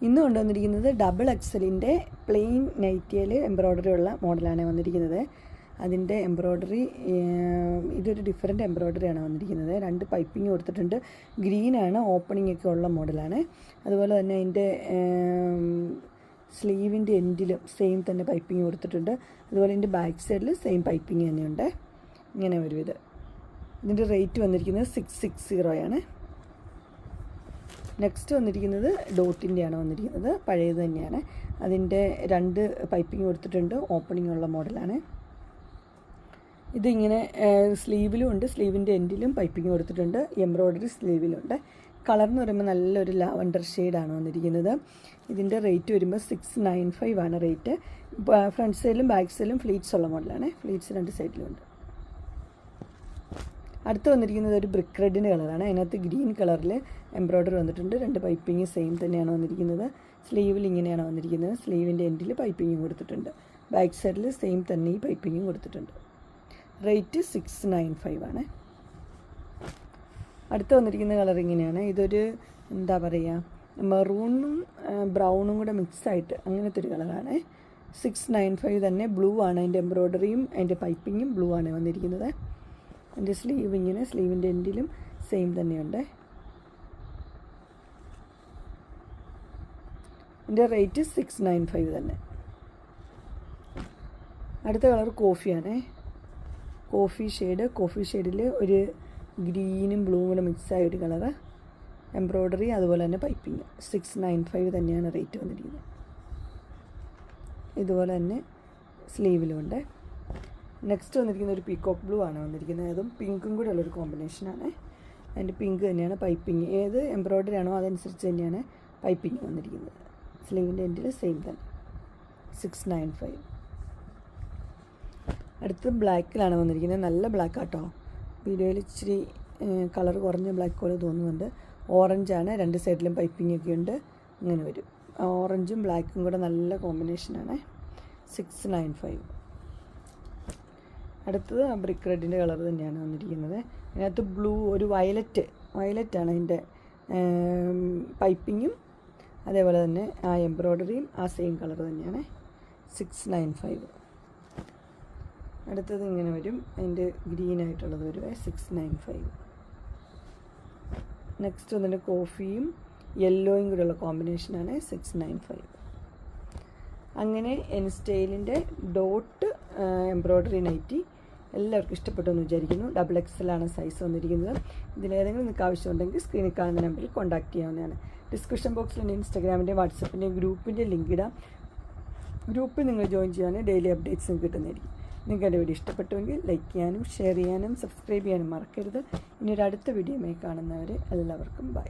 ഇന്ന് കൊണ്ടുവന്നിരിക്കുന്നത് double എക്സലിൻ്റെ plain നൈറ്റിയിൽ embroidery ഉള്ള മോഡലാണ് വന്നിരിക്കുന്നത്. അതിൻ്റെ എംബ്രോയ്ഡറി ഇതൊരു ഡിഫറെൻറ്റ് എംബ്രോയ്ഡറിയാണ് വന്നിരിക്കുന്നത്. 2 പൈപ്പിംഗ് കൊടുത്തിട്ടുണ്ട്. ഗ്രീനാണ്, ഓപ്പണിംഗ് ഒക്കെ ഉള്ള മോഡലാണ്. അതുപോലെ തന്നെ അതിൻ്റെ സ്ലീവിൻ്റെ എൻഡിലും സെയിം തന്നെ പൈപ്പിംഗ് കൊടുത്തിട്ടുണ്ട്. അതുപോലെ ഇതിൻ്റെ ബാക്ക് സൈഡിൽ സെയിം പൈപ്പിംഗ് തന്നെയുണ്ട്. ഇങ്ങനെ വരും ഇത്. ഇതിൻ്റെ റേറ്റ് വന്നിരിക്കുന്നത് 660 ആണ്. നെക്സ്റ്റ് വന്നിരിക്കുന്നത് ഡോട്ടിൻ്റെയാണ് വന്നിരിക്കുന്നത്. പഴയത് തന്നെയാണ്. അതിൻ്റെ 2 പൈപ്പിംഗ് കൊടുത്തിട്ടുണ്ട്. ഓപ്പണിംഗ് ഉള്ള മോഡലാണ്. ഇതിങ്ങനെ സ്ലീവിലും ഉണ്ട്, സ്ലീവിൻ്റെ എൻഡിലും പൈപ്പിംഗ് കൊടുത്തിട്ടുണ്ട്. എംബ്രോയ്ഡറി സ്ലീവിലുണ്ട്. കളർ എന്ന് പറയുമ്പോൾ നല്ലൊരു ലാവണ്ടർ ഷെയ്ഡാണ് വന്നിരിക്കുന്നത്. ഇതിൻ്റെ റേറ്റ് വരുമ്പോൾ 695 ആണ് റേറ്റ്. ഫ്രണ്ട് സൈഡിലും ബാക്ക് സൈഡിലും ഫ്ലീറ്റ്സ് ഉള്ള മോഡലാണ്. ഫ്ലീറ്റ്സ് 2 സൈഡിലുണ്ട്. അടുത്ത് വന്നിരിക്കുന്നത് ഒരു ബ്രിക്ക് റെഡിൻ്റെ കളറാണ്. അതിനകത്ത് ഗ്രീൻ കളറിൽ എംബ്രോയ്ഡറി വന്നിട്ടുണ്ട്. 2 പൈപ്പിംഗ് സെയിം തന്നെയാണ് വന്നിരിക്കുന്നത്. സ്ലീവിൽ ഇങ്ങനെയാണ് വന്നിരിക്കുന്നത്. സ്ലീവിൻ്റെ എൻഡിൽ പൈപ്പിംഗ് കൊടുത്തിട്ടുണ്ട്. ബാക്ക് സൈഡിൽ സെയിം തന്നെ ഈ പൈപ്പിംഗും കൊടുത്തിട്ടുണ്ട്. റേറ്റ് 695 ആണ്. അടുത്ത് വന്നിരിക്കുന്ന കളർ ഇങ്ങനെയാണ്. ഇതൊരു എന്താ പറയുക, മെറൂണും ബ്രൗണും കൂടെ മിക്സായിട്ട് അങ്ങനത്തെ ഒരു കളറാണ്. 695 തന്നെ. ബ്ലൂ ആണ് അതിൻ്റെ എംബ്രോയ്ഡറിയും അതിൻ്റെ പൈപ്പിങ്ങും ബ്ലൂ ആണ് വന്നിരിക്കുന്നത്. അതിൻ്റെ സ്ലീവ് ഇങ്ങനെ, സ്ലീവിൻ്റെ എൻഡിലും സെയിം തന്നെയുണ്ട്. ഇതിൻ്റെ റേറ്റ് 695 തന്നെ. അടുത്ത കളർ കോഫിയാണ്. കോഫി ഷെയ്ഡിൽ ഒരു ഗ്രീനും ബ്ലൂവും കൂടെ മിക്സായ ഒരു കളറ്. എംബ്രോയ്ഡറി അതുപോലെ തന്നെ പൈപ്പിങ്. 695 തന്നെയാണ് റേറ്റ് വന്നിരിക്കുന്നത്. ഇതുപോലെ തന്നെ സ്ലീവിലുമുണ്ട്. നെക്സ്റ്റ് വന്നിരിക്കുന്ന ഒരു പീക്കോക്ക് ബ്ലൂ ആണ് വന്നിരിക്കുന്നത്. അതും പിങ്കും കൂടെ ഉള്ളൊരു കോമ്പിനേഷനാണ്. അതിൻ്റെ പിങ്ക് തന്നെയാണ് പൈപ്പിങ്. ഏത് എംബ്രോയ്ഡറി ആണോ അതനുസരിച്ച് തന്നെയാണ് പൈപ്പിങ് വന്നിരിക്കുന്നത്. സ്ലീവിൻ്റെ എൻഡിൽ സെയിം തന്നെ. 695. അടുത്ത് ബ്ലാക്കിലാണ് വന്നിരിക്കുന്നത്. നല്ല ബ്ലാക്ക് ആട്ടോ. വീഡിയോയിൽ ഇച്ചിരി കളർ കുറഞ്ഞ ബ്ലാക്ക് പോലെ തോന്നുന്നുണ്ട്. ഓറഞ്ചാണ്. 2 സൈഡിലും പൈപ്പിംഗ് ഒക്കെ ഉണ്ട്. ഇങ്ങനെ വരും. ഓറഞ്ചും ബ്ലാക്കും കൂടെ നല്ല കോമ്പിനേഷനാണ്. 695. അടുത്തത് ബ്രിക്ക് റെഡിൻ്റെ കളർ തന്നെയാണ് വന്നിരിക്കുന്നത്. അതിനകത്ത് ബ്ലൂ, ഒരു വയലറ്റാണ് അതിൻ്റെ പൈപ്പിങ്ങും അതേപോലെ തന്നെ ആ എംബ്രോയ്ഡറിയും ആ സെയിം കളർ തന്നെയാണ്. 695. അടുത്തത് ഇങ്ങനെ വരും. അതിൻ്റെ ഗ്രീനായിട്ടുള്ളത് വരുവേ. 695. നെക്സ്റ്റ് വന്നിട്ട് കോഫിയും യെല്ലോയും കൂടെയുള്ള കോമ്പിനേഷനാണ്. 695. അങ്ങനെ എൻ സ്റ്റൈലിൻ്റെ ഡോട്ട് എംബ്രോയ്ഡറി നൈറ്റി എല്ലാവർക്കും ഇഷ്ടപ്പെട്ടു എന്ന് വിചാരിക്കുന്നു. ഡബിൾ എക്സലാണ് സൈസ് വന്നിരിക്കുന്നത്. ഇതിലേതെങ്കിലും നിങ്ങൾക്ക് ആവശ്യമുണ്ടെങ്കിൽ സ്ക്രീനിൽ കാണുന്ന നമ്പറിൽ കോൺടാക്റ്റ് ചെയ്യാവുന്നതാണ്. ഡിസ്ക്രിപ്ഷൻ ബോക്സിൽ എൻ്റെ ഇൻസ്റ്റാഗ്രാമിൻ്റെ വാട്സപ്പിൻ്റെ ഗ്രൂപ്പിൻ്റെ ലിങ്ക് ഇടാം. ഗ്രൂപ്പിൽ നിങ്ങൾ ജോയിൻ ചെയ്യാൻ ഡെയിലി അപ്ഡേറ്റ്സും കിട്ടുന്നതായിരിക്കും. നിങ്ങൾക്ക് എൻ്റെ വീഡിയോ ഇഷ്ടപ്പെട്ടുവെങ്കിൽ ലൈക്ക് ചെയ്യാനും ഷെയർ ചെയ്യാനും സബ്സ്ക്രൈബ് ചെയ്യാനും മറക്കരുത്. ഇനി ഒരു അടുത്ത വീഡിയോയുമായി കാണുന്നവരെ എല്ലാവർക്കും ബൈ.